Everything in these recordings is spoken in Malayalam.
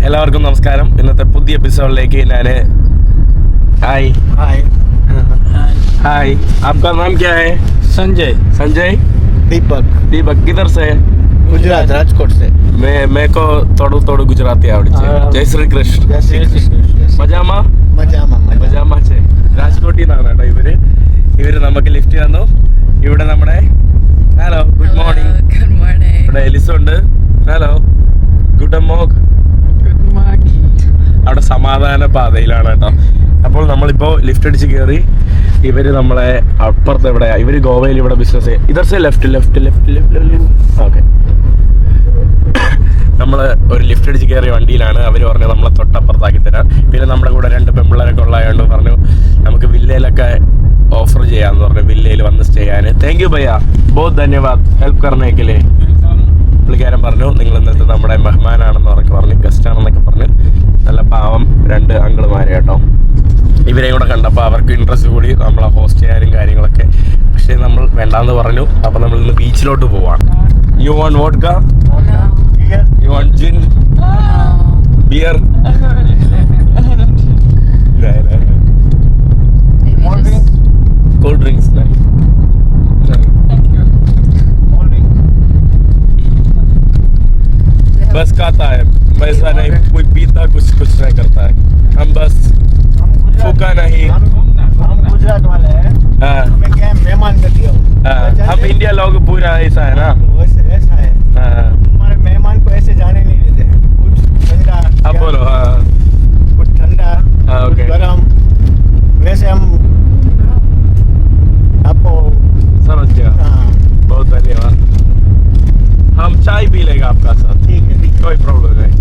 എല്ലാവർക്കും നമസ്കാരം. ഇന്നത്തെ പുതിയ എപ്പിസോഡിലേക്ക് ഞാൻ ഹായ് हाय हाय आपका नाम क्या है? संजय संजय. दीपक दीपक किधर से? गुजरात राजकोट से मैं को થોડું ગુજરાતી આવડે છે. જય શ્રી કૃષ્ણ. મજામાં મજામાં છે. രാജ്കോട്ടിൽ നിന്നാണ് കേട്ടോ ഇവര് നമുക്ക് ലിഫ്റ്റ് തന്നു. ഇവിടെ നമ്മുടെ ഹലോ ഗുഡ് മോർണിംഗ്. ഇവിടെ എലിസ ഉണ്ട്. Hello good morning. അവിടെ സമാധാന പാതയിലാണ് കേട്ടോ. അപ്പോൾ നമ്മളിപ്പോൾ ലിഫ്റ്റ് അടിച്ച് കയറി. ഇവര് നമ്മളെ അപ്പുറത്ത് എവിടെയാ, ഇവര് ഗോവയിൽ ഇവിടെ ബിസിനസ് ഇതർസേ ലെഫ്റ്റ് ഓക്കെ. നമ്മൾ ഒരു ലിഫ്റ്റ് അടിച്ച് കയറിയ വണ്ടിയിലാണ്. അവർ പറഞ്ഞു നമ്മളെ തൊട്ടപ്പുറത്താക്കി തരാം. പിന്നെ നമ്മുടെ കൂടെ 2 പെമ്പിള്ളേരൊക്കെ ഉള്ളതുകൊണ്ട് പറഞ്ഞു നമുക്ക് വില്ലയിലൊക്കെ ഓഫർ ചെയ്യാമെന്ന് പറഞ്ഞു, വില്ലയിൽ വന്ന് സ്റ്റേ ചെയ്യാൻ. താങ്ക് യു ഭയ്യ, ബഹുത് ധന്യവാദ് ഹെൽപ്പ് കർണേക്കില്ലേ. പുള്ളിക്കാരൻ പറഞ്ഞു നിങ്ങൾ ഇന്നത്തെ നമ്മുടെ മെഹ്മാനാണെന്ന് പറഞ്ഞു, ഗസ്റ്റ് ആണെന്നൊക്കെ പറഞ്ഞു. നല്ല പാവം 2 അങ്കിളുമാരെ കേട്ടോ. ഇവരെയും കൂടെ കണ്ടപ്പോൾ അവർക്ക് ഇൻട്രസ്റ്റ് കൂടി നമ്മളെ ഹോസ്റ്റ് ചെയ്യാനും കാര്യങ്ങളൊക്കെ. പക്ഷേ നമ്മൾ വേണ്ടാന്ന് പറഞ്ഞു. അപ്പം നമ്മൾ ഇന്ന് ബീച്ചിലോട്ട് പോവാണ്. You want vodka? You want gin? Beer? Cold drinks नहीं. बस खाता है वैसा नहीं, कोई पीता कुछ नहीं करता है. हम बस फूका नहीं. हम गुजरात वाले हैं. हाँ हमें क्या है, मेहमान गति हो. हम इंडिया लोग पूरा ऐसा है ना. वैसे ऐसा है. हमारे मेहमान को ऐसे जाने नहीं देते. कुछ ठंडा. अब बोलो. हाँ कुछ ठंडा. हाँ कुछ ओके. गरम. वैसे हम आपको समझ गया. हाँ बहुत धन्यवाद. हम चाय पी लेगा आपका साथ. ठीक है. कोई प्रॉब्लम नहीं.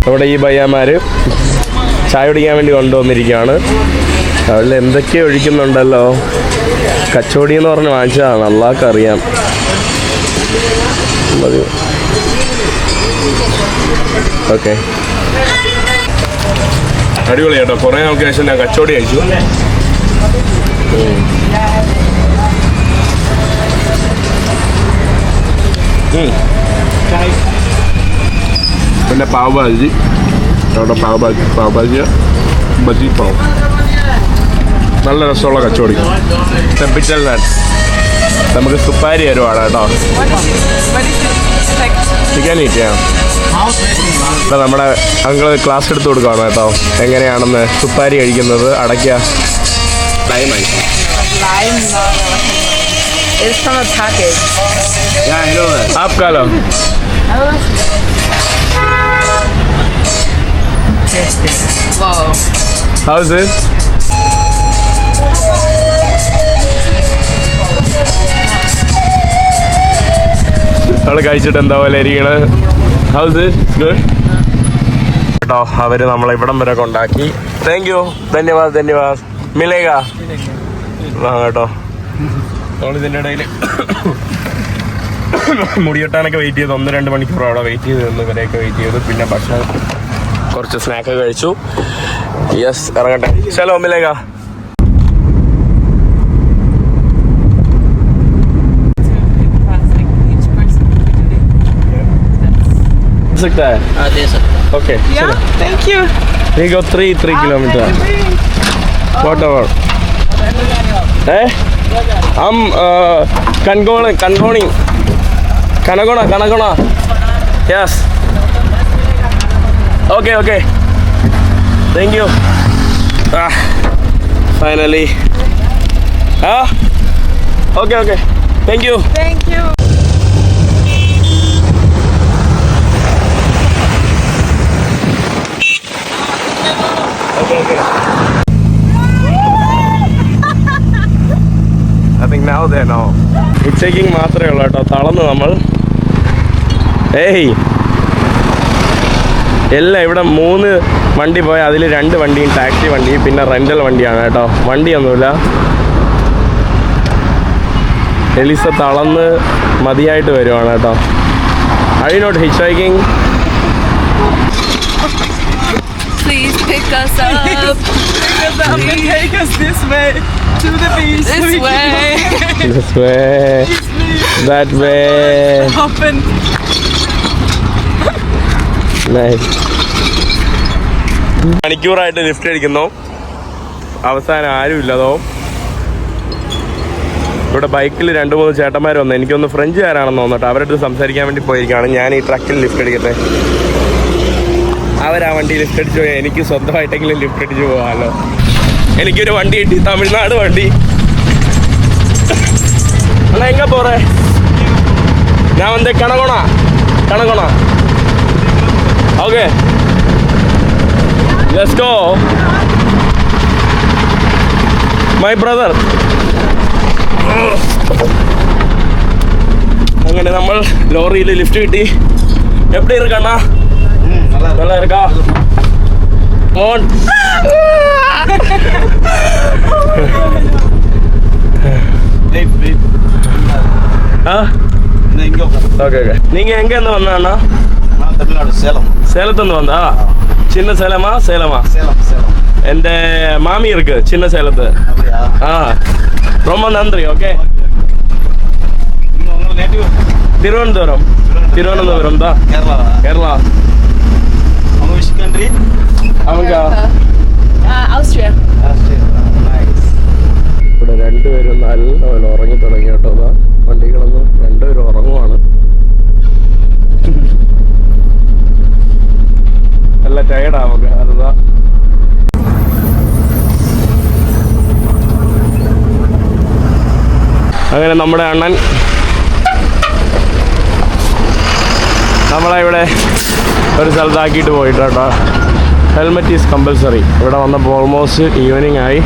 നമ്മുടെ ഈ പയ്യന്മാര് ചായ കുടിക്കാൻ വേണ്ടി കൊണ്ടുവന്നിരിക്കുകയാണ്. അതിൽ എന്തൊക്കെയോ ഒഴിക്കുന്നുണ്ടല്ലോ. കച്ചോടി എന്ന് പറഞ്ഞ് വാങ്ങിച്ചതാണ്, അള്ളാഹ്ക്ക് അറിയാം. ഓക്കെ, അടിപൊളി കേട്ടോ. കുറേ നാൾക്ക് ശേഷം ഞാൻ കച്ചോടി കഴിച്ചു. പിന്നെ പാവ് ഭാജി അവിടെ പാവ് ഭാജി ബജി പാവ് നല്ല രസമുള്ള കച്ചോടി. ടെമ്പിറ്റൽ നട്ട്സ്. നമുക്ക് സുപ്പാരി തരുവാണ് കേട്ടോ. ചിക്കൻ ഈറ്റിയാണ്. ഇപ്പം നമ്മുടെ അങ്കിള് ക്ലാസ് എടുത്ത് കൊടുക്കുകയാണ് കേട്ടോ, എങ്ങനെയാണെന്ന് സുപ്പാരി കഴിക്കുന്നത്. അടയ്ക്കുക ലൈമായി. It's from a package. Yeah, I know that. आप खा लो. Whoa. How's it? അവള് കഴിച്ചിട്ട് എന്താ പോലെ ഇരിക്കണത്. ഹൗസ് ഇറ്റ് ഗുഡ് കേട്ടോ. അവര് നമ്മളെ ഇവിടം വരെ കൊണ്ടാക്കി. Thank you, ധന്യവാദ്. മിലേഗ കേട്ടോ. നമ്മളിതിൻ്റെ ഇടയിൽ മുടിയെട്ടാനൊക്കെ വെയിറ്റ് ചെയ്ത് 1-2 മണിക്കൂർ അവിടെ വെയിറ്റ് ചെയ്ത് നിന്ന് ഇവരെയൊക്കെ വെയിറ്റ് ചെയ്തു. പിന്നെ ഭക്ഷണം കുറച്ച് സ്നാക്ക് കഴിച്ചു. യെസ്, ഇറങ്ങട്ടെ. ചലോ മിലേഗ. सकता है. दे सकते. Okay. Yeah, thank you. We go 3 kilometer. Whatever. हम कनगोना. Yes. Okay. Thank you. Finally. Okay. Thank you. Okay. I think now they know. ഉച്ചയ്ക്ക് മാത്രമേ ഉള്ളൂ കേട്ടോ. തളർന്ന് നമ്മൾ. എല്ലാം ഇവിടെ 3 വണ്ടി പോയ അതിൽ 2 വണ്ടിയും ടാക്സി വണ്ടിയും പിന്നെ റെൻ്റൽ വണ്ടിയാണ് കേട്ടോ. വണ്ടിയൊന്നുമില്ല. എലിസ തളർന്ന് മതിയായിട്ട് വരുവാണ് കേട്ടോ. Are you not hitchhiking? Please pick us up. And take us this way to the beach. This way. This way. That way. Hopping. മണിക്കൂറായിട്ട് ലിഫ്റ്റ് അടിക്കുന്നു, അവസാനം ആരുമില്ലതോ. ഇവിടെ ബൈക്കിൽ 2-3 ചേട്ടന്മാർ വന്നു, എനിക്കൊന്ന് ഫ്രഞ്ചുകാരാണെന്ന് തോന്നിട്ട് അവരുടെ സംസാരിക്കാൻ വേണ്ടി പോയിരിക്കുകയാണ്. ഞാൻ ഈ ട്രക്കിൽ ലിഫ്റ്റ് അടിക്കട്ടെ, അവരാ വണ്ടി ലിഫ്റ്റ് അടിച്ചു പോയാൽ എനിക്ക് സ്വന്തമായിട്ടെങ്കിലും ലിഫ്റ്റ് അടിച്ചു പോകാമല്ലോ. എനിക്കൊരു വണ്ടി കിട്ടി, തമിഴ്നാട് വണ്ടി. അണ്ണാ എങ്ക പോറേ? ഞാൻ വന്ന് കണകൊണ. Okay, let's go my brother. അങ്ങനെ നമ്മൾ ലോറിയിൽ ലിഫ്റ്റ് കിട്ടി. എപ്പടി ഇരിക്കണ്ണാ? நல்லா இருக்கா? ഓൺ ஓகே. நீங்க எங்க இருந்து வந்தா? தமிழ்நாடு, சேலம். சேலத்துலேருந்து வந்தா? சின்ன சேலமா? சேலமா? சேலம். எந்த மாமி இருக்கு சின்ன சேலத்து. ரொம்ப நன்றி. ஓகே, திருவனந்தபுரம் தான். கேரளா. அவங்க Austria. ഇവിടെ രണ്ടുപേരും നല്ലപോലെ ഉറങ്ങി തുടങ്ങി കേട്ടോ. വണ്ടി കിടന്ന് രണ്ടുപേരും ഉറങ്ങുവാണ്. നല്ല ടയർഡാവുക. അതുതാ അങ്ങനെ നമ്മുടെ അണ്ണൻ നമ്മളെ ഇവിടെ ഒരു സ്ഥലത്താക്കിയിട്ട് പോയിട്ട് കേട്ടോ. Helmet is compulsory. ഇവിടെ വന്നപ്പോൾ ഓൾമോസ്റ്റ് ഈവനിങ് ആയി.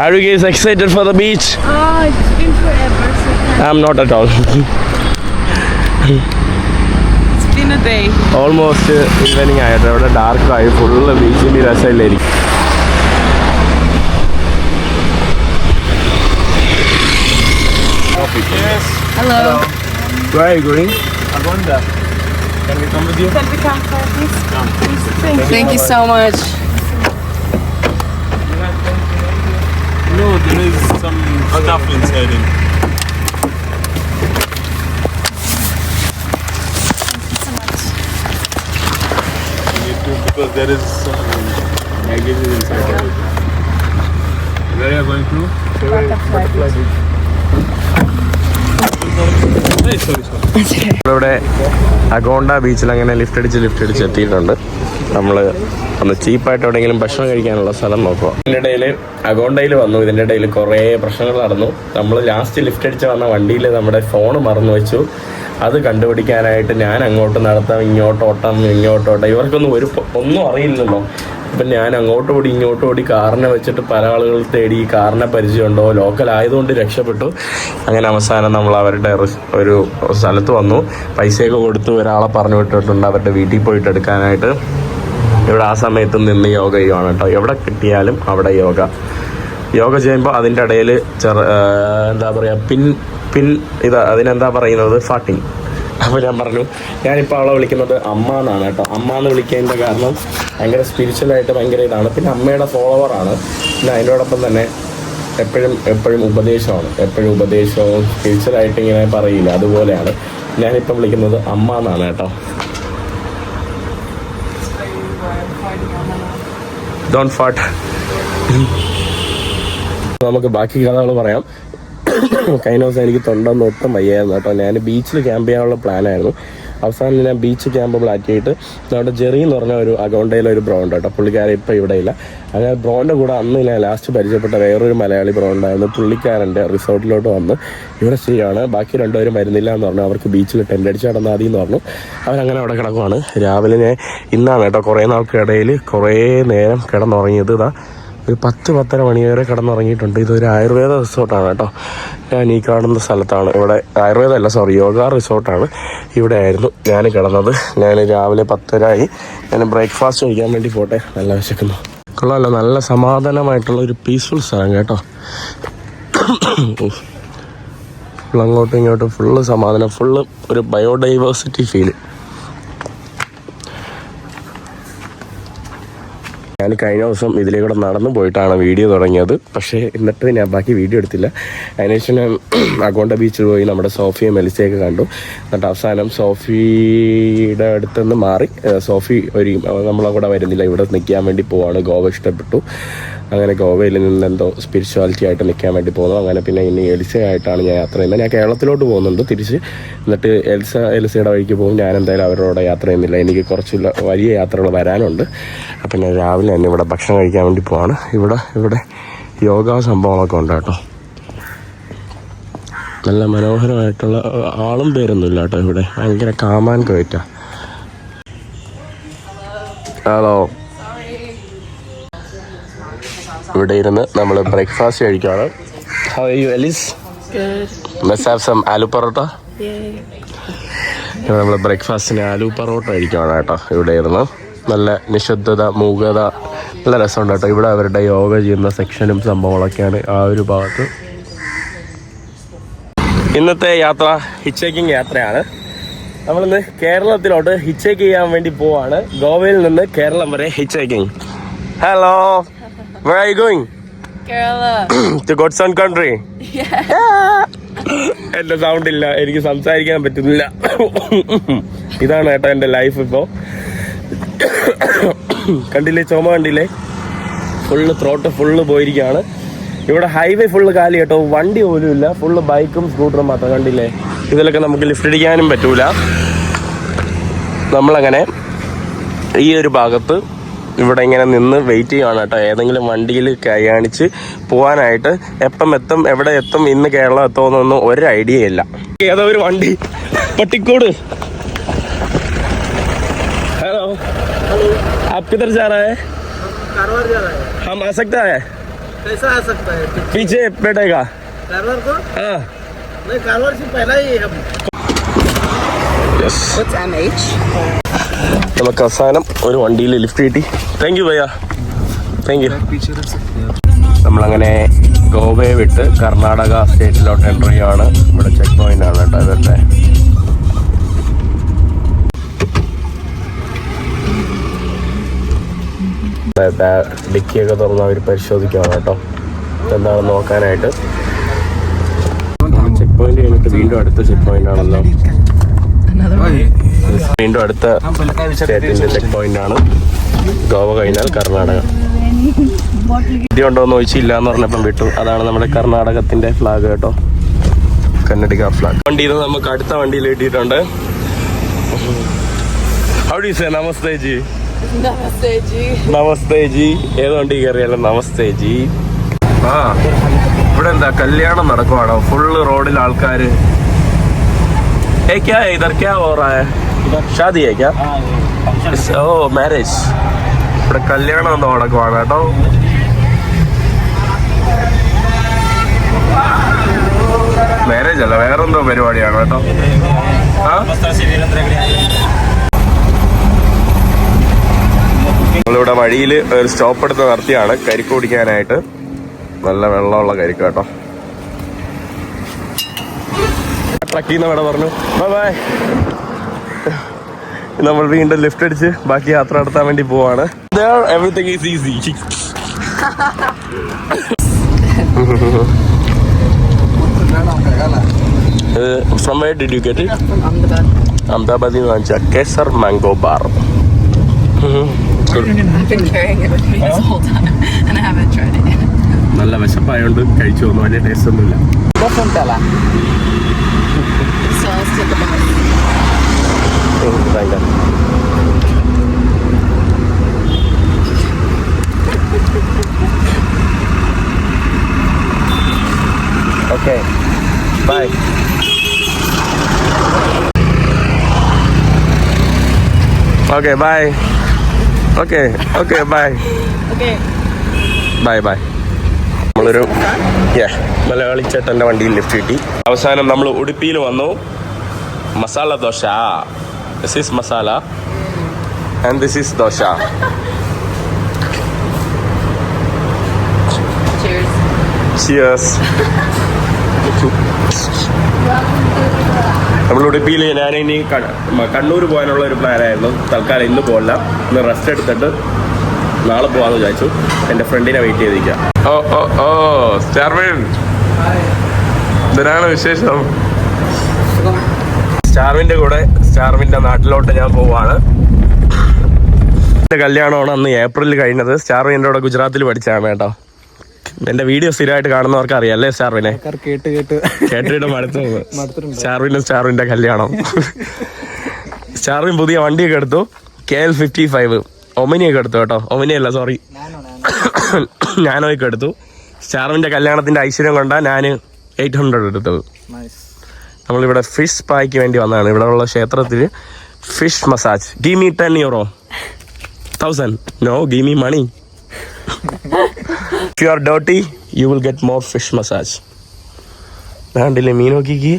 Are you guys excited for the beach? It's been forever. I'm not at all. It's been a day. Almost evening ആയിട്ട് ഇവിടെ ഡാർക്കായി. ഫുള്ള് ബീച്ചിൻ്റെ രസമില്ലായിരിക്കും. Yes. Hello. Where are you going? Agonda. Can we come with you? Can we come for this? Thank you so much. No, there is some stuff inside it. Because there is some baggage inside of it. Where are you going to? Butterfly Beach. ഇവിടെ അഗോണ്ട ബീച്ചിൽ അങ്ങനെ ലിഫ്റ്റ് അടിച്ച് എത്തിയിട്ടുണ്ട്. നമ്മൾ ഒന്ന് ചീപ്പായിട്ട് എവിടെയെങ്കിലും ഭക്ഷണം കഴിക്കാനുള്ള സ്ഥലം നോക്കുക. ഇതിൻ്റെ ഇടയിൽ അഗോണ്ടയിൽ വന്നു. ഇതിൻ്റെ ഇടയിൽ കുറേ പ്രശ്നങ്ങൾ നടന്നു. നമ്മൾ ലാസ്റ്റ് ലിഫ്റ്റ് അടിച്ച് വന്ന വണ്ടിയിൽ നമ്മുടെ ഫോൺ മറന്നു വെച്ചു. അത് കണ്ടുപിടിക്കാനായിട്ട് ഞാൻ അങ്ങോട്ട് നടത്താം, ഇങ്ങോട്ടോട്ടം. ഇവർക്കൊന്നും ഒന്നും അറിയില്ലല്ലോ. അപ്പം ഞാൻ അങ്ങോട്ടോടി ഇങ്ങോട്ടോടി കാറിനെ വെച്ചിട്ട് പല ആളുകൾ തേടി. കാറിനെ പരിചയമുണ്ടോ, ലോക്കൽ ആയതുകൊണ്ട് രക്ഷപ്പെട്ടു. അങ്ങനെ അവസാനം നമ്മൾ അവരുടെ ഒരു സ്ഥലത്ത് വന്നു. പൈസയൊക്കെ കൊടുത്ത് ഒരാളെ പറഞ്ഞു വിട്ടിട്ടുണ്ട് അവരുടെ വീട്ടിൽ പോയിട്ട് എടുക്കാനായിട്ട്. ഇവിടെ ആ സമയത്ത് നിന്ന് യോഗ ചെയ്യുവാണ് കേട്ടോ. എവിടെ കിട്ടിയാലും അവിടെ യോഗ ചെയ്യുമ്പോൾ അതിൻ്റെ ഇടയിൽ എന്താ പറയുക, പിൻ അതിനെന്താ പറയുന്നത്, ഫാട്ടിങ്. അപ്പോൾ ഞാൻ പറഞ്ഞു, ഞാനിപ്പോൾ അവളെ വിളിക്കുന്നത് അമ്മ എന്നാണ് കേട്ടോ. അമ്മ എന്ന് വിളിക്കുന്നതിൻ്റെ കാരണം ഭയങ്കര സ്പിരിച്വലായിട്ട് ഭയങ്കര ഇതാണ്. പിന്നെ അമ്മയുടെ ഫോളോവറാണ്. പിന്നെ അതിനോടൊപ്പം തന്നെ എപ്പോഴും ഉപദേശവും സ്പിരിച്വലായിട്ട് ഇങ്ങനെ പറയില്ല, അതുപോലെയാണ്. ഞാനിപ്പം വിളിക്കുന്നത് അമ്മ എന്നാണ് കേട്ടോ. ഡോണ്ട് ഫാട്ട്. നമുക്ക് ബാക്കി കഥകൾ പറയാം. കഴിഞ്ഞ ദിവസം എനിക്ക് തൊണ്ടൊന്നും ഒട്ടും വയ്യായിരുന്നു കേട്ടോ. ഞാൻ ബീച്ചിൽ ക്യാമ്പ് ചെയ്യാനുള്ള പ്ലാനായിരുന്നു. അവസാനം ഞാൻ ബീച്ച് ക്യാമ്പ് മാറ്റിയിട്ട് നമ്മുടെ ജെറി എന്ന് പറഞ്ഞ ഒരു അഗോണ്ടയിലെ ഒരു ബ്രോ ഉണ്ട് കേട്ടോ. പുള്ളിക്കാരൻ ഇപ്പോൾ ഇവിടെ ഇല്ല. അങ്ങനെ ബ്രോൻ്റെ കൂടെ അന്ന് ഞാൻ ലാസ്റ്റ് പരിചയപ്പെട്ട വേറൊരു മലയാളി ബ്രോ ഉണ്ടായിരുന്നു. പുള്ളിക്കാരൻ്റെ റിസോർട്ടിലോട്ട് വന്ന് ഇവിടെ ചെയ്യുകയാണ്. ബാക്കി രണ്ടുപേരും വരുന്നില്ല എന്ന് പറഞ്ഞു. അവർക്ക് ബീച്ചിൽ ടെൻ്റ് അടിച്ച് കിടന്നാൽ മതി എന്ന് പറഞ്ഞു. അവരങ്ങനെ അവിടെ കിടക്കുവാണ്. രാവിലെ ഞാൻ ഇന്നാണ് കേട്ടോ കുറേ നാൾക്കിടയിൽ കുറേ നേരം കിടന്നുറങ്ങിയത്. ഒരു 10-10:30 മണി വരെ കിടന്നുറങ്ങിയിട്ടുണ്ട്. ഇതൊരു ആയുർവേദ റിസോർട്ടാണ് കേട്ടോ. ഞാൻ ഈ കാണുന്ന സ്ഥലത്താണ്. ഇവിടെ ആയുർവേദമല്ല, യോഗ റിസോർട്ടാണ്. ഇവിടെ ആയിരുന്നു ഞാൻ കിടന്നത്. ഞാൻ രാവിലെ 10:30 ഞാൻ ബ്രേക്ക്ഫാസ്റ്റ് കഴിക്കാൻ വേണ്ടി പോട്ടെ. നല്ല വിശക്കുന്നു. കൊള്ളാമല്ലോ, നല്ല സമാധാനമായിട്ടുള്ള ഒരു പീസ്ഫുൾ സ്ഥലം കേട്ടോ. അങ്ങോട്ടും ഇങ്ങോട്ടും ഫുള്ള് സമാധാനം, ഫുള്ള് ഒരു ബയോഡൈവേഴ്സിറ്റി ഫീല്. ഞാൻ കഴിഞ്ഞ ദിവസം ഇതിലേക്കൂടെ നടന്നു പോയിട്ടാണ് വീഡിയോ തുടങ്ങിയത്. പക്ഷേ എന്നിട്ട് ഞാൻ ബാക്കി വീഡിയോ എടുത്തില്ല. അതിനുശേഷം ഞാൻ അഗോണ്ട ബീച്ചിൽ പോയി നമ്മുടെ സോഫിയെ മെലിസയൊക്കെ കണ്ടു. എന്നിട്ട് അവസാനം സോഫിയുടെ അടുത്തുനിന്ന് മാറി സോഫി നമ്മളെ കൂടെ വരുന്നില്ല, ഇവിടെ നിൽക്കാൻ വേണ്ടി പോവാണ്. ഗോവ ഇഷ്ടപ്പെട്ടു. അങ്ങനെ ഗോവയിൽ നിന്ന് എന്തോ സ്പിരിച്വാലിറ്റി ആയിട്ട് നിൽക്കാൻ വേണ്ടി പോകുന്നു. അങ്ങനെ പിന്നെ ഇനി എൽസയായിട്ടാണ് ഞാൻ യാത്ര ചെയ്യുന്നത്. ഞാൻ കേരളത്തിലോട്ട് പോകുന്നുണ്ട് തിരിച്ച്. എന്നിട്ട് എൽസയുടെ വഴിക്ക് പോകും. ഞാൻ എന്തായാലും അവരോട് യാത്ര ചെയ്യുന്നില്ല. എനിക്ക് കുറച്ച് വലിയ യാത്രകൾ വരാനുണ്ട്. അപ്പം ഞാൻ രാവിലെ തന്നെ ഇവിടെ ഭക്ഷണം കഴിക്കാൻ വേണ്ടി പോവാണ്. ഇവിടെ യോഗ സംഭവങ്ങളൊക്കെ ഉണ്ട് കേട്ടോ. നല്ല മനോഹരമായിട്ടുള്ള ആളും പേരൊന്നുമില്ല കേട്ടോ. ഇവിടെ ഭയങ്കര കാമാൻ കയറ്റാ. ഹലോ. ഇവിടെ ഇരുന്ന് നമ്മൾ ബ്രേക്ക്ഫാസ്റ്റ് കഴിക്കുകയാണ്. How are you, Alice? Good. Let's have some aloo parota. Yay. ഇവിടെ നമ്മൾ ബ്രേക്ക്ഫാസ്റ്റിന് ആലു പറോട്ട കഴിക്കുകയാണ് കേട്ടോ. ഇവിടെ ഇരുന്ന് നല്ല നിശബ്ദത, മൂകത, നല്ല രസമുണ്ട് കേട്ടോ. ഇവിടെ അവരുടെ യോഗ ചെയ്യുന്ന സെക്ഷനും സംഭവങ്ങളൊക്കെയാണ് ആ ഒരു ഭാഗത്ത്. ഇന്നത്തെ യാത്ര ഹിച്ചേക്കിംഗ് യാത്രയാണ്. നമ്മളിന്ന് കേരളത്തിലോട്ട് ഹിച്ചേക്ക് ചെയ്യാൻ വേണ്ടി പോവാണ്. ഗോവയിൽ നിന്ന് കേരളം വരെ hitchhiking. Hello, where are you going? Kerala. To God's own country. എന്റെ സൗണ്ട് ഇല്ല, എനിക്ക് സംസാരിക്കാൻ പറ്റുന്നില്ല. ഇതാണ് കേട്ടോ എൻ്റെ ലൈഫ് ഇപ്പോൾ. കണ്ടില്ലേ, ചുമ കണ്ടില്ലേ, ഫുള്ള് ത്രോട്ട് ഫുള്ള് പോയിരിക്കുകയാണ്. ഇവിടെ ഹൈവേ ഫുള്ള് കാലി കേട്ടോ, വണ്ടി പോലും ഇല്ല, ഫുള്ള് ബൈക്കും സ്കൂട്ടറും മാത്രം. കണ്ടില്ലേ, ഇതിലൊക്കെ നമുക്ക് ലിഫ്റ്റ് അടിക്കാനും പറ്റൂല. നമ്മളങ്ങനെ ഈ ഒരു ഭാഗത്ത് ഇവിടെ ഇങ്ങനെ നിന്ന് വെയിറ്റ് ചെയ്യുകയാണ് കേട്ടോ. ഏതെങ്കിലും വണ്ടിയിൽ കൈ കാണിച്ച് പോകാനായിട്ട്. എപ്പം എത്തും, എവിടെ എത്തും, ഇന്ന് കേരളം എത്തുമെന്നൊന്നും ഒരു ഐഡിയ ഇല്ല. ഏതോ ഒരു വണ്ടി പട്ടിക്കോട്. हेलो आप किधर जा रहे हैं? कारवार जा रहा है. हम आ सकता है? कैसा आ सकता है? पीछे बैठेगा. कारवार को? हाँ. नहीं, कारवार से पहला ही हम. Yes. What's MH? നമുക്ക് അവസാനം ഒരു വണ്ടിയിൽ ലിഫ്റ്റ് കിട്ടി. താങ്ക് യു ഭയ്യ, താങ്ക് യു. നമ്മളങ്ങനെ ഗോവയെ വിട്ട് കർണാടക സ്റ്റേറ്റിലോട്ട് എൻ്റർ ചെയ്യുകയാണ്. ഇവിടെ ചെക്ക് പോയിന്റ് ആണ് കേട്ടോ ഇവരുടെ. ഡിക്കിയൊക്കെ തുറന്ന് അവർ പരിശോധിക്കുകയാണ് കേട്ടോ, എന്താണെന്ന് നോക്കാനായിട്ട്. ചെക്ക് പോയിന്റ് കഴിഞ്ഞിട്ട് വീണ്ടും അടുത്ത ചെക്ക് പോയിന്റ് ആണല്ലോ. വീണ്ടും അടുത്ത സ്റ്റേറ്റിന്റെ ചെക്ക് പോയിന്റ് ആണ്. ഗോവ കഴിഞ്ഞാൽ കർണാടക. ഇത് ഉണ്ടോന്ന് ചോദിച്ചില്ല എന്ന് പറഞ്ഞപ്പം വിട്ടു. അതാണ് നമ്മുടെ കർണാടകത്തിന്റെ ഫ്ലാഗ് കേട്ടോ, കർണാടക ഫ്ലാഗ്. വണ്ടിയിൽ നമുക്ക് അടുത്ത വണ്ടിയിൽ കിട്ടിയിട്ടുണ്ട്. How do you say namaste G? Namaste, G. Namaste G. ഏത് വണ്ടി കയറിയാലും നമസ്തേ ജി. ആ, ഇവിടെ എന്താ കല്യാണം നടക്കുവാണോ? ഫുള്ള് റോഡിൽ ആൾക്കാര്. क्या है इधर, क्या हो रहा है? शादी है क्या? ഓ, മാരേജ്. ഇവിടെ കല്യാണം എന്തോ നടക്കുവാണ് കേട്ടോ. മാരേജ് അല്ല, വേറെന്തോ പരിപാടിയാണ് കേട്ടോ. നമ്മളിവിടെ വഴിയിൽ ഒരു സ്റ്റോപ്പ് എടുത്ത് നിർത്തിയാണ് കരിക്ക് കുടിക്കാനായിട്ട്. നല്ല വെള്ളമുള്ള കരിക്ക് കേട്ടോ. ട്രക്കിന്ന് ഇവിടെ പറഞ്ഞു ബൈ ബൈ. നമ്മൾ വീണ്ടും ലിഫ്റ്റ് അടിച്ച് ബാക്കി യാത്ര നടത്താൻ വേണ്ടി പോവാണ്. Everything is easy. From where did you get it? From Ahmedabad. Ahmedabad in Rancha Kesar Mango Bar. I've been carrying it with me this whole time, and I haven't tried it yet. നല്ല വിശപ്പായോണ്ട് കഴിച്ചു തോന്നുന്നു, വലിയ ടേസ്റ്റ് ഒന്നുമില്ല. So let's take a bite. Okay, bye. Okay, bye. Okay, bye. Okay. Bye. നമ്മളൊരു മലയാളി ചേട്ടൻ്റെ വണ്ടിയിൽ ലിഫ്റ്റ് കിട്ടി. അവസാനം നമ്മൾ ഉടുപ്പിയിൽ വന്നു. Masala dosa. This is masala and this is dosa. Cheers. Cheers. നമ്മൾ ഉടുപ്പിയിൽ ഞാനിനി കണ്ണൂർ പോകാനുള്ള ഒരു പ്ലാനായിരുന്നു. തൽക്കാലം ഇന്ന് പോകില്ല, ഇന്ന് റെസ്റ്റ് എടുത്തിട്ട് നാളെ പോകാമെന്ന് വിചാരിച്ചു. എൻ്റെ ഫ്രണ്ടിനെ വെയിറ്റ് ചെയ്തിരിക്കാം. ഓ ഓ ഓ സ്റ്റാർവിൻ, ഇതിനാണ് വിശേഷം. സ്റ്റാർവിൻ്റെ കൂടെ സ്റ്റാർവിൻ്റെ നാട്ടിലോട്ട് ഞാൻ പോവാണ്. എൻ്റെ കല്യാണമാണ് അന്ന് ഏപ്രിലിൽ കഴിഞ്ഞത്. സ്റ്റാർവിൻ എൻ്റെ കൂടെ ഗുജറാത്തിൽ പഠിച്ചതാണ് കേട്ടോ. എൻ്റെ വീഡിയോ സ്ഥിരമായിട്ട് കാണുന്നവർക്ക് അറിയാം അല്ലേ സ്റ്റാർവിനെ? കേട്ടിട്ട് മടുത്തു. സ്റ്റാർവിൻ്റെ കല്യാണം. സ്റ്റാർവിൻ പുതിയ വണ്ടിയൊക്കെ എടുത്തു, KL55 ഒമിനിയൊക്കെ എടുത്തു കേട്ടോ. ഒമിനിയല്ല, സോറി, നാനോയൊക്കെ എടുത്തു. സ്റ്റാർവിൻ്റെ കല്യാണത്തിൻ്റെ ഐശ്വര്യം കൊണ്ടാണ് ഞാൻ 800 എടുത്തത്. നമ്മളിവിടെ ഫിഷ് സ്പായ്ക്ക് വേണ്ടി വന്നതാണ്. ഇവിടെ ഉള്ള ക്ഷേത്രത്തിൽ fish massage. Give me 10 euro. 1000. No, give me money. If you are dirty, you will get more fish massage. കണ്ടില്ലേ മീൻ നോക്കിക്ക്.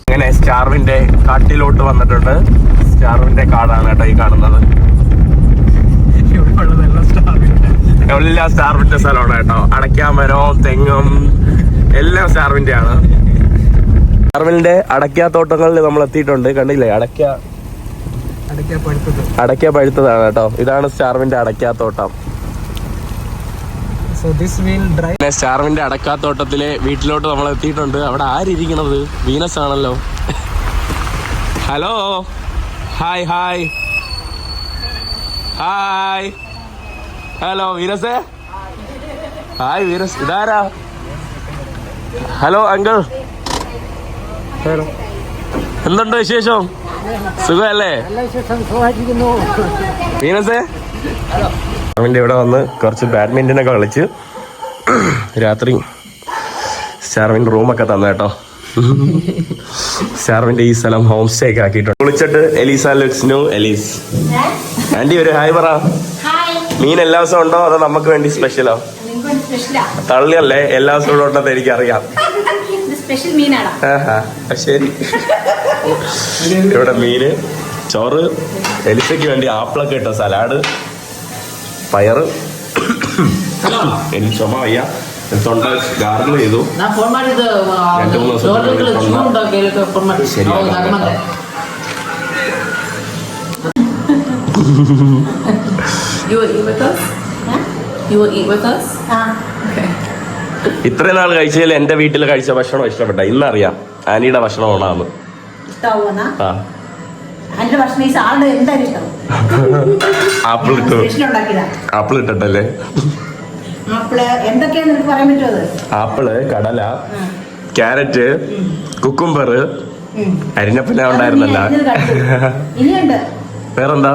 അങ്ങനെ സ്റ്റാർവിന്റെ കാട്ടിലോട്ട് വന്നിട്ടുണ്ട്. സ്റ്റാർവിന്റെ കാടാണ് കേട്ടോ ഈ കാണുന്നത്. എല്ലാ സ്റ്റാർവിന്റെ സ്ഥലമാണ് കേട്ടോ. അടയ്ക്കാമരവും തെങ്ങും എല്ലാം സ്റ്റാർവിന്റെ ആണ്. സ്റ്റാർവിന്റെ അടയ്ക്കാത്തോട്ടങ്ങളിൽ നമ്മൾ എത്തിയിട്ടുണ്ട്. കണ്ടില്ലേ, അടയ്ക്ക പഴുത്തതാണ് കേട്ടോ. ഇതാണ് സ്റ്റാർവിന്റെ അടയ്ക്കാത്തോട്ടം. സ്റ്റാർവിന്റെ അടക്കാത്തോട്ടത്തിലെ വീട്ടിലോട്ട് നമ്മൾ എത്തിയിട്ടുണ്ട്. അവിടെ ആരിയ്ക്കണത്? വീനസ് ആണല്ലോ. Hello, hi hi hi. Hello വീനസേ. ഹായ് വീനസ്, ഇതാരാ? ഹലോ അങ്കിൾ, എന്തുണ്ട് വിശേഷം? സുഖമല്ലേ വീനസേ? അവൻ്റെ ഇവിടെ വന്ന് കുറച്ച് ബാഡ്മിൻ്റനൊക്കെ കളിച്ച് രാത്രി സ്റ്റാർവിൻ്റെ റൂമൊക്കെ തന്നു കേട്ടോ. സ്റ്റാർവിൻ്റെ ഈ സ്ഥലം ഹോം സ്റ്റേ ഒക്കെ ആക്കിയിട്ടുണ്ട്. വിളിച്ചിട്ട് Eliza looks new. Elise aunty ഒരു ഹായ് പറ. മീൻ എല്ലാ ദിവസവും ഉണ്ടോ അതോ നമുക്ക് വേണ്ടി സ്പെഷ്യലോ? തള്ളിയല്ലേ, എല്ലാ ദിവസവും ഇവിടെ ഉണ്ടെന്ന് എനിക്കറിയാം. ശരി. ഇവിടെ മീന്, ചോറ്, എലിസയ്ക്ക് വേണ്ടി ആപ്പിളൊക്കെ ഇട്ട സലാഡ്, പയറ്. എനിക്ക് ചുമ വയ്യ, തൊണ്ട ഗാർഗിൾ ചെയ്തു. 2-3 ദിവസത്തെ ശരിയാക്കാം. ഇത്രയും നാൾ കഴിച്ചതിൽ എന്റെ വീട്ടിൽ കഴിച്ച ഭക്ഷണം ഇഷ്ടപ്പെട്ട. ഇന്നറിയാം ആനിയുടെ ഭക്ഷണം ഓണാന്ന്. ആപ്പിൾ ഇട്ടല്ലേ? ആപ്പിള്, കടല, ക്യാരറ്റ്, കുക്കുംബർ, അരിഞ്ഞപ്പന ഉണ്ടായിരുന്നല്ല. വേറെന്താ?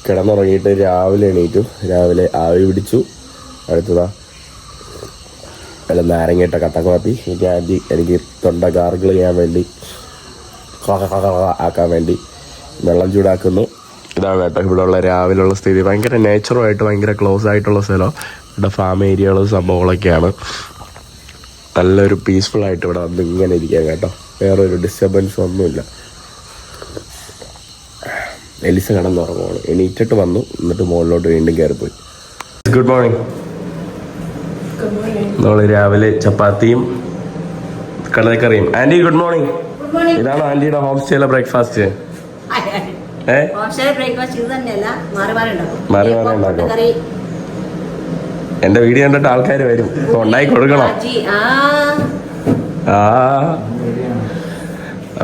കിടന്നുറങ്ങിയിട്ട് രാവിലെ എണീറ്റു. രാവിലെ ആവി പിടിച്ചു. അടുത്തതാ വല്ല നാരങ്ങയിട്ട കട്ട കാപ്പി. എനിക്ക് തൊണ്ട ഗാർഗിൾ ചെയ്യാൻ വേണ്ടി, ആക്കാൻ വേണ്ടി വെള്ളം ചൂടാക്കുന്നു. ഇതാണ് കേട്ടോ ഇവിടെ ഉള്ള രാവിലെയുള്ള സ്ഥിതി. ഭയങ്കര നേച്ചറുമായിട്ട് ഭയങ്കര ക്ലോസ് ആയിട്ടുള്ള സ്ഥലം. ഇവിടെ ഫാം ഏരിയകളും സംഭവങ്ങളൊക്കെയാണ്. നല്ലൊരു പീസ്ഫുൾ ആയിട്ട് ഇവിടെ വന്ന് ഇങ്ങനെ ഇരിക്കാം കേട്ടോ. വേറൊരു ഡിസ്റ്റർബൻസ് ഒന്നുമില്ല. എലിസ കിടന്നുറങ്ങുവാണ്. എണീറ്റിട്ട് വന്നു, എന്നിട്ട് മുകളിലോട്ട് വീണ്ടും കയറിപ്പോയി. Good morning. നമ്മൾ രാവിലെ ചപ്പാത്തിയും കടലക്കറിയും. Aunty good morning. ഇതാണ് ആന്റിയുടെ ഹോം സ്റ്റേയിലെ ബ്രേക്ക്ഫാസ്റ്റ്. മാറി മാറി ഉണ്ടാക്കും. എന്റെ വീഡിയോ കണ്ടിട്ട് ആൾക്കാർ വരും, ഉണ്ടാക്കി കൊടുക്കണം.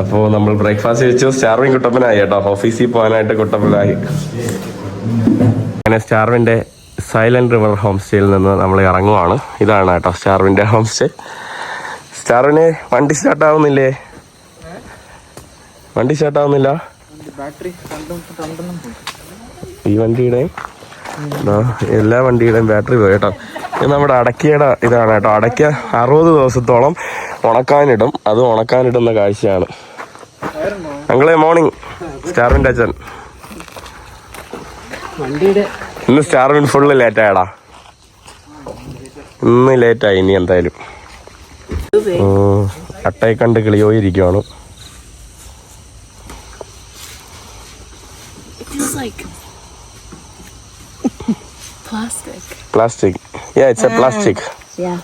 അപ്പോൾ നമ്മൾ ബ്രേക്ക്ഫാസ്റ്റ് കഴിച്ചു. സ്റ്റാർവിൻ കുട്ടപ്പനായി കേട്ടോ. ഓഫീസിൽ പോകാനായിട്ട് കുട്ടപ്പനായി. അങ്ങനെ സ്റ്റാർവിൻ്റെ സൈലന്റ് റിവർ ഹോം സ്റ്റേയിൽ നിന്ന് നമ്മൾ ഇറങ്ങുവാണ്. ഇതാണ് കേട്ടോ സ്റ്റാർവിൻ്റെ ഹോം സ്റ്റേ. സ്റ്റാർവിന് വണ്ടി സ്റ്റാർട്ടാവുന്നില്ലേ? വണ്ടി സ്റ്റാർട്ടാവുന്നില്ല. ഈ വണ്ടിയുടെയും എല്ലാ വണ്ടിയുടെയും ബാറ്ററി പോയി കേട്ടോ. ഇത് നമ്മുടെ അടയ്ക്കയുടെ ഇതാണ് കേട്ടോ. അടയ്ക്ക 60 ദിവസത്തോളം ഉണക്കാനിടും. അത് ഉണക്കാനിടുന്ന കാഴ്ചയാണ്. ഞങ്ങളെ മോർണിംഗ്. സ്റ്റാർവിൻ്റെ അച്ഛൻ ഇന്ന് സ്റ്റാർവിൻ ഫുള്ള് ലേറ്റായടാ. ഇന്ന് ലേറ്റായി. ഇനി എന്തായാലും moving. അട്ടയെ കണ്ട് കിളിയോയിരിക്കുവാണ്. It feels like plastic. Plastic. Yeah, it's a plastic. Yeah.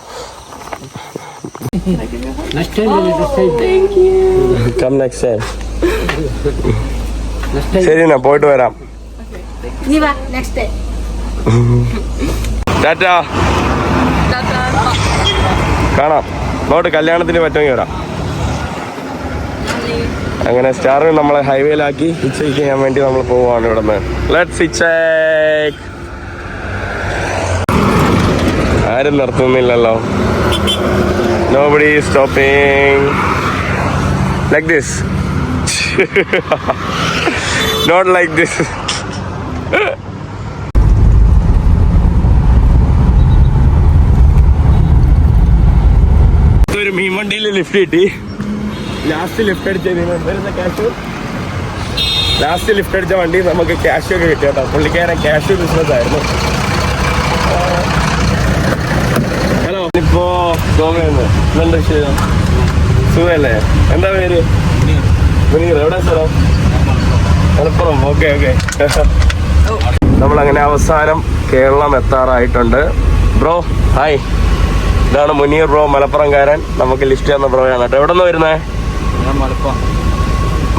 Thank you. Come next time. ശരി എന്നാ പോയിട്ട് വരാം. Niva, next day. ടാറ്റാ. കാണാം. നോട്ട് കല്യാണത്തിന് പറ്റുമെങ്കിൽ വരാം. അങ്ങനെ സ്റ്റാറിന് നമ്മളെ ഹൈവേയിലാക്കി ഹിച്ച് ചെയ്യാൻ വേണ്ടി നമ്മൾ പോവാണ് ഇവിടെ നിന്ന്. Let's hitch. ആരും നിർത്തുന്നില്ലല്ലോ. Nobody is stopping. Like this. Not like this. ഒരു മീൻ വണ്ടിയിൽ ലിഫ്റ്റ് കിട്ടി. ലാസ്റ്റ് ലിഫ്റ്റ് അടിച്ച വണ്ടി നമുക്ക് ക്യാഷ് ഒക്കെ കിട്ടി കേട്ടോ. പുള്ളിക്കാരൻ ക്യാഷ് ബിസിനസ് ആയിരുന്നു. ഹലോ, ഇപ്പോ ഗോവയെന്ന് എന്തുണ്ട് വിഷയം? സുഖല്ലേ? എന്താ പേര്? മുനീർ. എവിടെ സ്ഥലം? മലപ്പുറം. Okay okay. നമ്മളങ്ങനെ അവസാനം കേരളം എത്താറായിട്ടുണ്ട്. ബ്രോ ഹായ്, ഇതാണ് മുനീർ ബ്രോ, മലപ്പുറംകാരൻ. നമുക്ക് ലിസ്റ്റ് തന്ന ബ്രോയാണ് കേട്ടോ. എവിടെ നിന്ന് വരുന്നേ?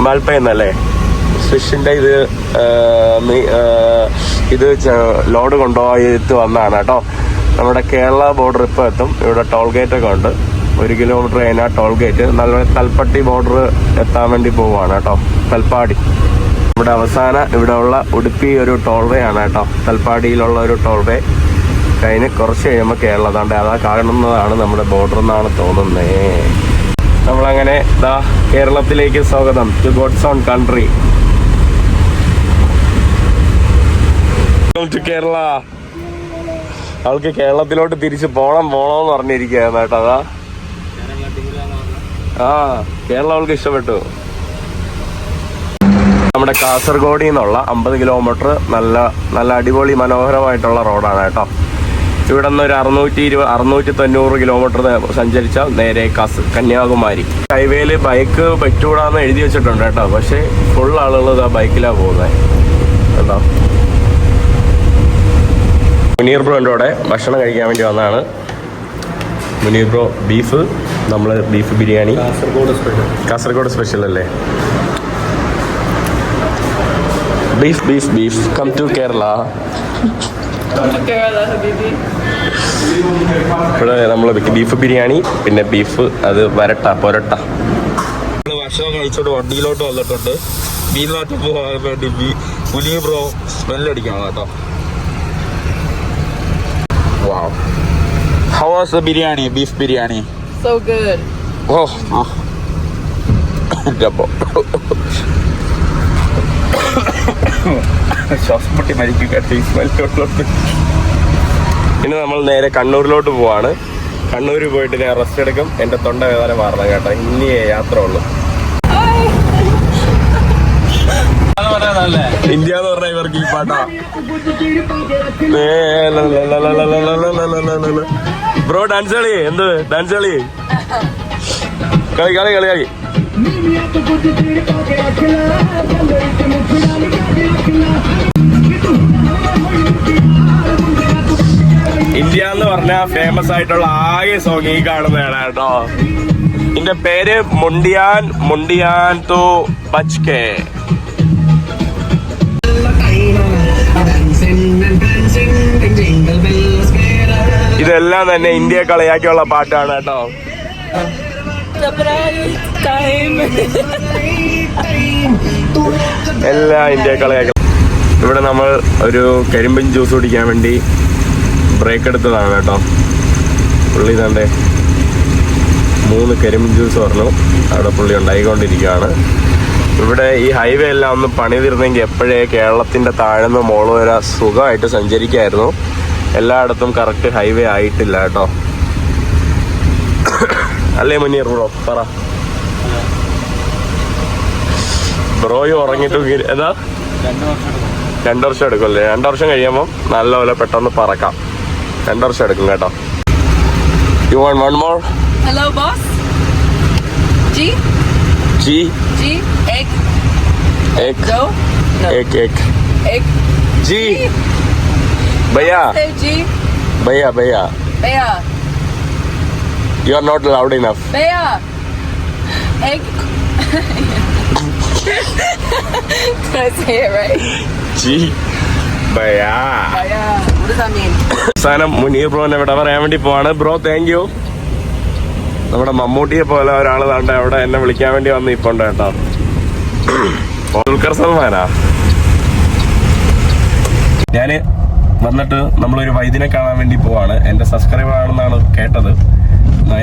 മലപ്പയെന്നല്ലേ? ഫിഷിന്റെ ഇത് ലോഡ് കൊണ്ടുപോയിട്ട് വന്നതാണ് കേട്ടോ. നമ്മുടെ കേരള ബോർഡർ ഇപ്പോൾ എത്തും. ഇവിടെ ടോൾ ഗേറ്റ് ഒക്കെ ഉണ്ട്. 1 കിലോമീറ്റർ കഴിഞ്ഞാൽ ടോൾ ഗേറ്റ്. നല്ല കൽപ്പട്ടി ബോർഡർ എത്താൻ വേണ്ടി പോവുകയാണ് കേട്ടോ. കൽപ്പാടി ഇവിടെ അവസാന ഇവിടെ ഉള്ള ഉടുപ്പി ഒരു ടോൾ വേ ആണ് കേട്ടോ. കൽപ്പാടിയിലുള്ള ഒരു ടോൾ വേ കഴിഞ്ഞ് കുറച്ച് കഴിയുമ്പോൾ കേരളം താണ്ട് അതാ കാണുന്നതാണ് നമ്മുടെ ബോർഡർ എന്നാണ് തോന്നുന്നേ. നമ്മളങ്ങനെ ദാ കേരളത്തിലേക്ക് സ്വാഗതം. To God's own country. To Kerala. അവൾക്ക് കേരളത്തിലോട്ട് തിരിച്ച് പോണോന്ന് പറഞ്ഞിരിക്കുകയായിരുന്നു കേട്ടോ. അതാ കേരളം അവൾക്ക് ഇഷ്ടപ്പെട്ടു. നമ്മുടെ കാസർഗോഡിൽ നിന്നുള്ള 50 കിലോമീറ്റർ നല്ല നല്ല അടിപൊളി മനോഹരമായിട്ടുള്ള റോഡാണ് കേട്ടോ. ഇവിടെ നിന്ന് ഒരു 690 കിലോമീറ്റർ സഞ്ചരിച്ചാൽ നേരെ കന്യാകുമാരി. ഹൈവേയിൽ ബൈക്ക് പറ്റൂടാന്ന് എഴുതി വെച്ചിട്ടുണ്ട് കേട്ടോ. പക്ഷേ ഫുൾ ആളുകൾ ആ ബൈക്കിലാണ് പോകുന്നത് കേട്ടോ. മുനീർ ബ്രോ എൻ്റെ കൂടെ ഭക്ഷണം കഴിക്കാൻ വേണ്ടി വന്നതാണ്. മുനീർ ബ്രോ ബീഫ്, നമ്മൾ ബീഫ് ബിരിയാണി. കാസർഗോഡ് സ്പെഷ്യൽ അല്ലേ? Beef beef beef. Come to Kerala. ഇവിടെ നമ്മൾ ബീഫ് ബിരിയാണി, പിന്നെ ബീഫ് അത് പൊരട്ട. ഭക്ഷണം കഴിച്ചോട്ട് വണ്ടിയിലോട്ട് വന്നിട്ടുണ്ട്. മീനിലോട്ട് പോകാൻ വേണ്ടി മുനീർ ബ്രോ സ്മെല്ലടിക്കണം കേട്ടോ. Wow. How was the biryani? Beef biryani? So good. Oh. ശ്വാസമുട്ടി മരിക്കുക. ഇനി നമ്മൾ നേരെ കണ്ണൂരിലോട്ട് പോവാണ്. കണ്ണൂരിൽ പോയിട്ട് ഞാൻ റെസ്റ്റ് എടുക്കും. എൻ്റെ തൊണ്ട വേദന മാറണം കേട്ടോ. ഇനിയേ യാത്ര ഉള്ളു. ഇന്ത്യ എന്ന് പറഞ്ഞാൽ ഇവർക്ക് ഈ പാട്ടാ. ബ്രോ ഡാൻസ് കളി. എന്ത് ഡാൻസ് കളി? കളി കളി കളി കളി. ഇന്ത്യ എന്ന് പറഞ്ഞാൽ ഫേമസ് ആയിട്ടുള്ള ആകെ സോങ് ഈ കാണുന്നതാണ് കേട്ടോ. ഇതിന്റെ പേര് മുണ്ടിയാൻ തോ ബച്കെ. ഇതെല്ലാം തന്നെ ഇന്ത്യയെ കളിയാക്കിയുള്ള പാട്ടാണ് കേട്ടോ. എല്ലാം ഇന്ത്യയെ കളിയാക്കി. ഇവിടെ നമ്മൾ ഒരു കരിമ്പിൻ ജ്യൂസ് കുടിക്കാൻ വേണ്ടി ബ്രേക്ക് എടുത്തതാണ് കേട്ടോ. പുള്ളി തന്റെ 3 കരിമ്പിൻ ജ്യൂസ് പറഞ്ഞു. അവിടെ പുള്ളി ഉണ്ടായിക്കൊണ്ടിരിക്കുകയാണ്. ഇവിടെ ഈ ഹൈവേ എല്ലാം ഒന്ന് പണി തീർന്നെങ്കിൽ എപ്പോഴേ കേരളത്തിൻ്റെ താഴ്ന്ന് മോള് വരെ സുഖമായിട്ട് സഞ്ചരിക്കായിരുന്നു. എല്ലായിടത്തും കറക്റ്റ് ഹൈവേ ആയിട്ടില്ല കേട്ടോ. അല്ലേ മുനീർ ബ്രോ? പറ. ബ്രോയും ഉറങ്ങിട്ട് ഏതാ 2 വർഷം എടുക്കുമല്ലേ? 2 വർഷം കഴിയുമ്പം നല്ലപോലെ പെട്ടെന്ന് പറക്കാം. 2 വർഷം എടുക്കും കേട്ടോ. You want one more? Hello, boss. G. G. G. Egg. Egg. No. No. Egg. Egg. Egg. G. Bhaiya. Say G. Bhaiya. Bhaiya. Baya. You are not loud enough. Baya. Egg. Did I say it right? G. Bhaiya. Baya. What does that mean? അവസാനം മുനീർ ബ്രോനെ ഇവിടെ പറയാൻ വേണ്ടി പോവാണ്. Bro thank you. നമ്മുടെ മമ്മൂട്ടിയെ പോലെ ഒരാൾ താണ്ട അവിടെ എന്നെ വിളിക്കാൻ വേണ്ടി വന്ന് ഇപ്പൊ ഉണ്ട് കേട്ടോ. ദുൽഖർ സൽമാനാ. ഞാന് വന്നിട്ട് നമ്മളൊരു വൈദ്യനെ കാണാൻ വേണ്ടി പോവാണ്. എന്റെ സബ്സ്ക്രൈബർ ആണെന്നാണ് കേട്ടത്.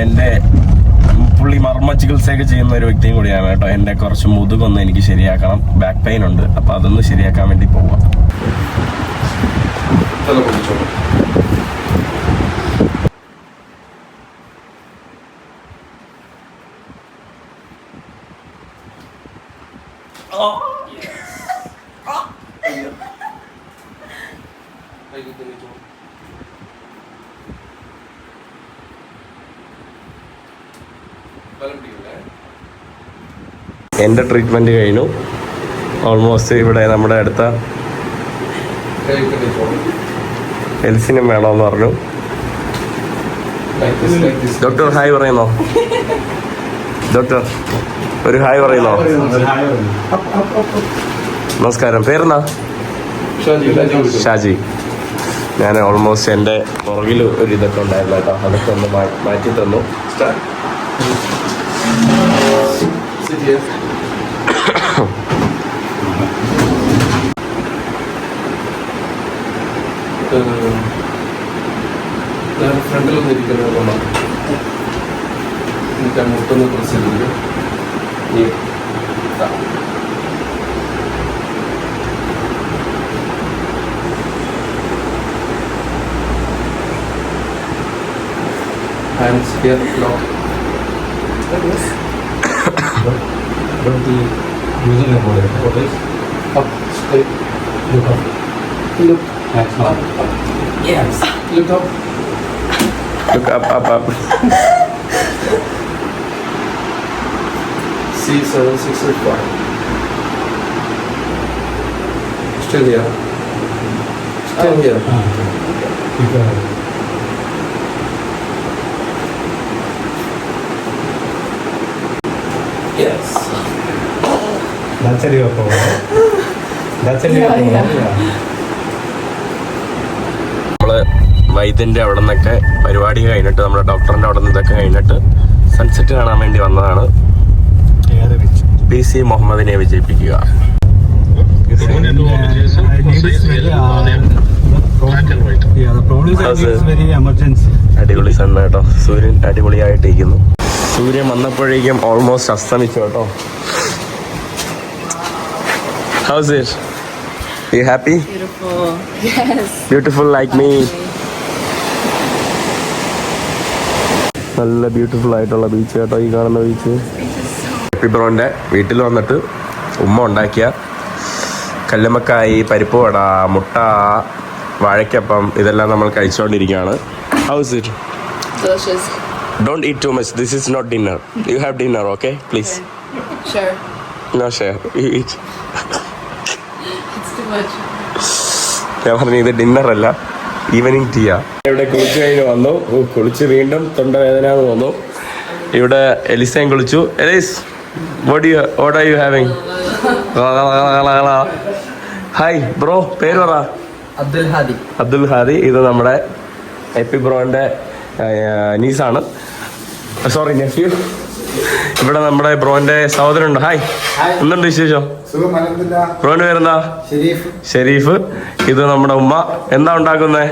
എന്റെ പുള്ളി മർമ്മ ചികിത്സയൊക്കെ ചെയ്യുന്ന ഒരു വ്യക്തിയും കൂടിയാണ് കേട്ടോ. എന്റെ കുറച്ച് മുതുകൊന്ന് എനിക്ക് ശരിയാക്കണം. ബാക്ക് പെയിൻ ഉണ്ട്. അപ്പൊ അതൊന്ന് ശരിയാക്കാൻ വേണ്ടി പോവാം. എൻ്റെ ട്രീറ്റ്മെൻറ്റ് കഴിഞ്ഞു. ഓൾമോസ്റ്റ് ഇവിടെ നമ്മുടെ അടുത്ത എൽസിനും വേണമെന്ന് പറഞ്ഞു. ഡോക്ടർ ഹായ് പറയുന്നോ? ഡോക്ടർ ഒരു ഹായ് പറയുന്നോ? നമസ്കാരം. പേരെന്നാ? ഷാജി. ഞാൻ ഓൾമോസ്റ്റ് എൻ്റെ പുറകിൽ ഒരു ഇതൊക്കെ ഉണ്ടായിരുന്നു കേട്ടോ. അതൊക്കെ ഒന്ന് മാറ്റി തന്നു. ഫ്രണ്ടിലൊന്നും ഇരിക്കുന്നത് കൊള്ളാം. എനിക്ക് ആ മുട്ടൊന്ന് പ്രസ് ചെയ്തിരിക്കും. Hands here, lock. Don't be using a body. What is? Up, straight. Look up. Look. That's not. Yes. Look up. Look up. C765. Still here. Still here. Keep your head. Yes. That's a real problem. That's a real problem. Yeah. നമ്മള് വൈദ്യന്റെ അവിടെ നിന്നൊക്കെ പരിപാടി കഴിഞ്ഞിട്ട് നമ്മുടെ ഡോക്ടറിന്റെ അവിടെ നിന്ന് ഇതൊക്കെ കഴിഞ്ഞിട്ട് സൺസെറ്റ് കാണാൻ വേണ്ടി വന്നതാണ്. PC മുഹമ്മദിനെ വിജയിപ്പിക്കുക. അടിപൊളി സൺ കേട്ടോ. സൂര്യൻ അടിപൊളിയായിട്ടിരിക്കുന്നു. സൂര്യൻ വന്നപ്പോഴേക്കും ഓൾമോസ്റ്റ് അസ്തമിച്ചു കേട്ടോ. How's it? You happy? Beautiful. Yes. Beautiful like me. നല്ല ബ്യൂട്ടിഫുൾ ആയിട്ടുള്ള ബീച്ച് കേട്ടോ ഈ കാണുന്ന ബീച്ച്. ബ്രോന്റെ വീട്ടിൽ വന്നിട്ട് ഉമ്മ ഉണ്ടാക്കിയ കല്ലുമ്മക്കായി, പരിപ്പ് വട, മുട്ട, വാഴയ്ക്കപ്പം ഇതെല്ലാം നമ്മൾ കഴിച്ചുകൊണ്ടിരിക്കുകയാണ്. How's it? Delicious. Don't eat too much. This is not dinner. You have dinner, okay? Please. Sure. No share. You eat. It's too much. ഞാൻ പറഞ്ഞു ഇത് ഡിന്നർ അല്ല, ഈവനിങ് ടീയാ. ഇവിടെ കുളിച്ച് കഴിഞ്ഞ് വന്നു. കുളിച്ച് വീണ്ടും തൊണ്ടവേദന തോന്നുന്നു. ഇവിടെ എലിസയും കുളിച്ചു. Elise, what are you having? Hi bro, പേര് പറ. അബ്ദുൽ ഹാദി. ഇത് നമ്മുടെ എപ്പി ബ്രോന്റെ നീസാണ്. Sorry, nephew. ഇവിടെ നമ്മുടെ ബ്രോന്റെ സഹോദരനുണ്ട്. ഹായ്, എന്തുണ്ട് വിശേഷം? ബ്രോന്റെ പേരെന്താ? ഷെരീഫ്. ഇത് നമ്മുടെ ഉമ്മ. എന്താ ഉണ്ടാക്കുന്നേ?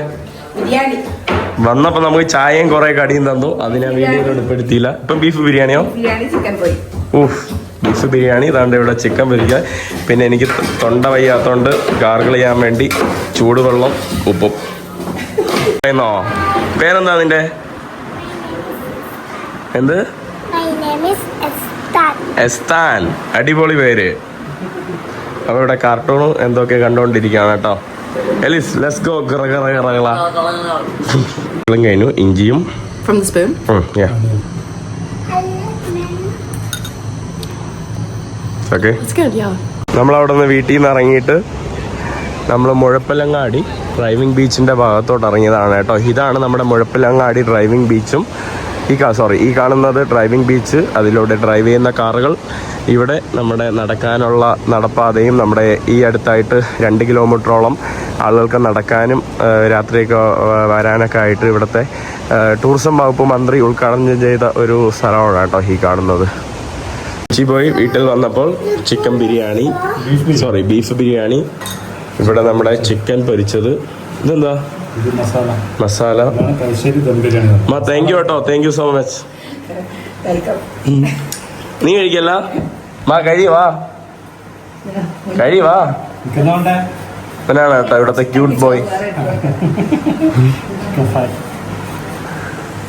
വന്നപ്പോ നമുക്ക് ചായയും കുറെ കടിയും തന്നു. അതിനെ വീഡിയോ ഉൾപ്പെടുത്തിയില്ല. ഇപ്പം ബീഫ് ബിരിയാണിയോ? ഊഫ്, ബീഫ് ബിരിയാണി. ഇതാണ്ട് ഇവിടെ ചിക്കൻ പൊരിക്കുക. പിന്നെ എനിക്ക് തൊണ്ട വയ്യാത്തോണ്ട് ഗാർഗിൾ ചെയ്യാൻ വേണ്ടി ചൂടുവെള്ളം ഉപ്പും. പറയുന്നോ? പേരെന്താ നിന്റെ? എന്ത്? എസ്താൻ. അടിപൊളി പേര്. അപ്പൊ ഇവിടെ കാർട്ടൂണും എന്തൊക്കെ കണ്ടോണ്ടിരിക്കുകയാണ് കേട്ടോ. Elise, let's go. കഴിഞ്ഞു. ഇഞ്ചിയും From the spoon? yeah. Okay. It's good, yeah. നമ്മളവിടെ നിന്ന് വീട്ടിൽ നിന്ന് ഇറങ്ങിയിട്ട് നമ്മൾ മുഴപ്പിലങ്ങാടി ഡ്രൈവിംഗ് ബീച്ചിൻ്റെ ഭാഗത്തോട്ട് ഇറങ്ങിയതാണ് കേട്ടോ. ഇതാണ് നമ്മുടെ മുഴപ്പിലങ്ങാടി ഡ്രൈവിംഗ് ബീച്ചും ഈ കാണുന്നത് ഡ്രൈവിംഗ് ബീച്ച്. അതിലൂടെ ഡ്രൈവ് ചെയ്യുന്ന കാറുകൾ. ഇവിടെ നമ്മുടെ നടക്കാനുള്ള നടപ്പാതയും നമ്മുടെ ഈ അടുത്തായിട്ട് 2 കിലോമീറ്ററോളം ആളുകൾക്ക് നടക്കാനും രാത്രിയൊക്കെ വരാനൊക്കെ ആയിട്ട് ഇവിടുത്തെ ടൂറിസം വകുപ്പ് മന്ത്രി ഉദ്ഘാടനം ചെയ്ത ഒരു സ്ഥലമാണ് കേട്ടോ ഈ കാണുന്നത്. പോയി വീട്ടിൽ വന്നപ്പോൾ ചിക്കൻ ബിരിയാണി, ബീഫ് ബിരിയാണി. ഇവിടെ നമ്മുടെ ചിക്കൻ പൊരിച്ചത്. ഇതെന്താ? മസാല. താങ്ക് യു കേട്ടോ, താങ്ക് യു സോ മച്ച്. നീ കഴിക്കല്ല കഴിവാ ഇവനാണ് കേട്ടോ ഇവിടത്തെ ക്യൂട്ട് ബോയ്.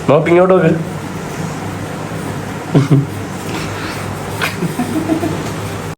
നോക്ക് ഇങ്ങോട്ട് നോക്ക്.